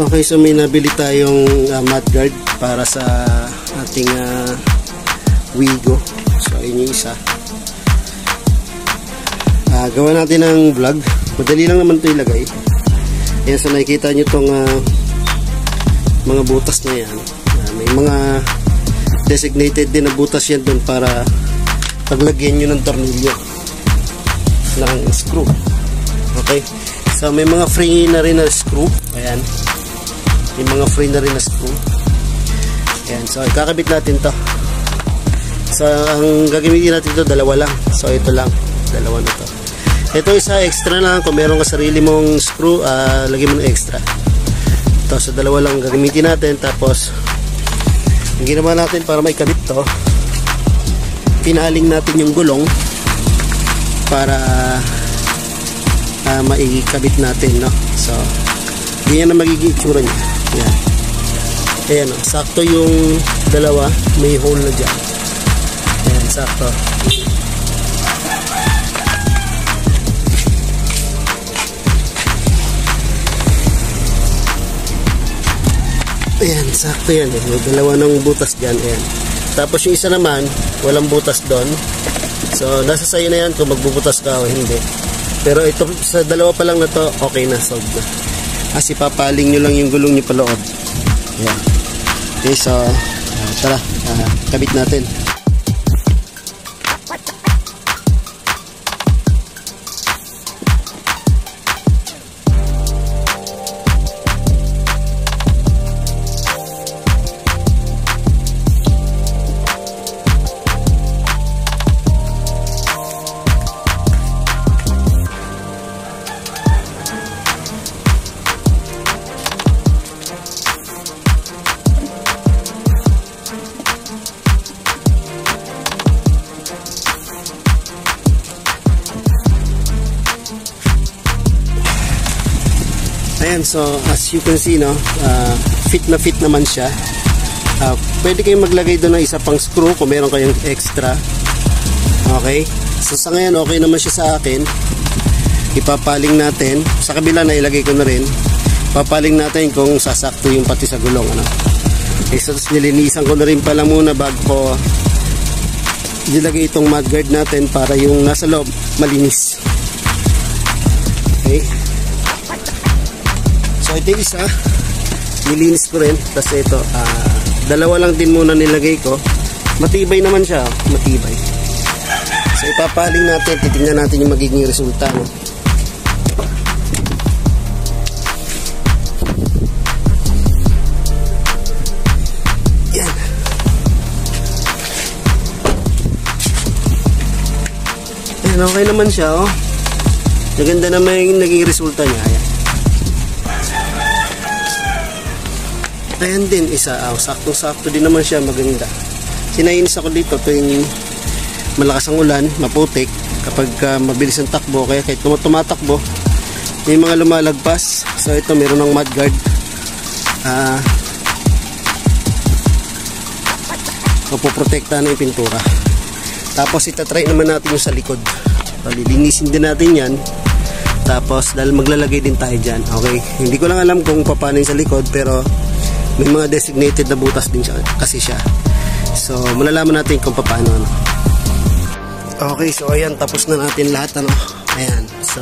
Okay, so may nabili tayong mudguard para sa ating Wigo. So ayun yung isa. Gawa natin ng vlog. Madali lang naman ito ilagay. Ayan, so nakikita nyo itong mga butas na yan. May mga designated din na butas yan dun para paglagyan nyo ng tornilyo ng screw. Okay, so may mga free na rin na screw. Ayan, may mga free na rin na screw. Ayan, so ikakabit natin to. So ang gagamitin natin ito, dalawa lang. So ito lang, dalawa na to. Ito isa extra lang. Kung meron ka sarili mong screw, lagyan mo ng extra. Ito, so dalawa lang gagamitin natin. Tapos ang ginawa natin para may kabit to, pinaling natin yung gulong para maikabit natin, no? So ganyan na magiging itsura niya. Yan. Ayan, no? Sakto yung dalawa, may hole na dyan. Ayan, sakto. Ayan, sakto yan. May dalawa ng butas dyan. Ayan. Tapos yung isa naman, walang butas doon. So nasa sayo na yan kung magbubutas ka o hindi. Pero ito, sa dalawa pa lang na to, okay na, solved na. Kasi papaling nyo lang yung gulong nyo paloob. Ayan. Okay, so tara, kabit natin. Ayan, so as you can see, no, fit na fit naman siya. Pwede kayong maglagay doon ng isa pang screw kung meron kayong extra. Okay, so sa ngayon okay naman siya sa akin. Ipapaling natin sa kabila, na ilagay ko na rin. Papaling natin kung sasakto yung pati sa gulong, ano. Okay, so nilinisan ko na rin pala muna bago ko ilagay itong mudguard natin para yung nasa loob malinis. Okay, so ito yung isa, nilinis ko rin. Tapos ito, dalawa lang din muna nilagay ko. Matibay naman siya, matibay. So ipapaling natin, titingnan natin yung magiging resulta, no? Yan. Yan, okay naman siya, oh. Maganda naman yung naging resulta niya. Ayan. Ayan din isa, saktong-sakto din naman siya, maganda. Sinainis ako dito tuwing malakas ang ulan, maputik, kapag mabilis ang takbo, kaya kahit tumatakbo may mga lumalagpas. So ito, meron ng mudguard. Mapoprotektahan na yung pintura. Tapos itatry naman natin yung sa likod. Palilinisin din natin yan. Tapos dahil maglalagay din tayo dyan. Okay, hindi ko lang alam kung paano yung sa likod, pero may mga designated na butas din siya, kasi siya. So malalaman natin kung paano, ano. Okay, so ayan, tapos na natin lahat, ano. Ayan, so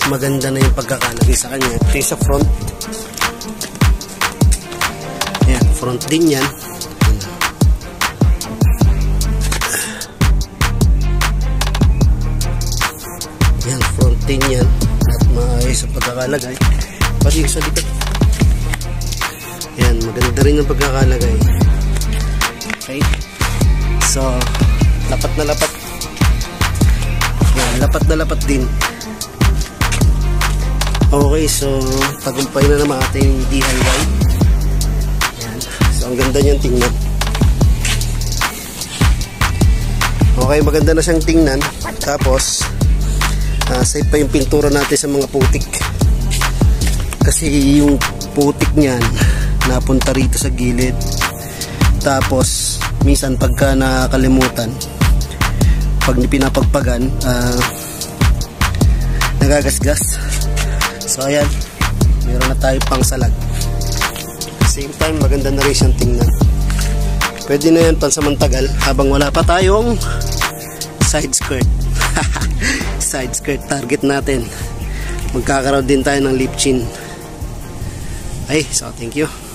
maganda na yung pagkakalagay sa kanya. Ito yung sa front. Ayan, front din yan. Ayan, front din yan. At maayos ang pagkakalagay. Pati yung sa likod. Yan, maganda rin yung pagkakalagay. Okay, so lapat na lapat. Yan, lapat na lapat din. Okay, so tagumpay na naman ating DIY. Yan, so ang ganda niyang tingnan. Okay, maganda na siyang tingnan. Tapos save pa yung pintura natin sa mga putik, kasi yung putik niyan napunta rito sa gilid. Tapos minsan pagka nakakalimutan, pag pinapagpagan, nagagasgas. So ayan, meron na tayo pang salag. Same time, maganda na rin siyang tingnan. Pwede na yan pansamantagal habang wala pa tayong side skirt. Side skirt target natin. Magkakaroon din tayo ng lip chin. Ay, so thank you.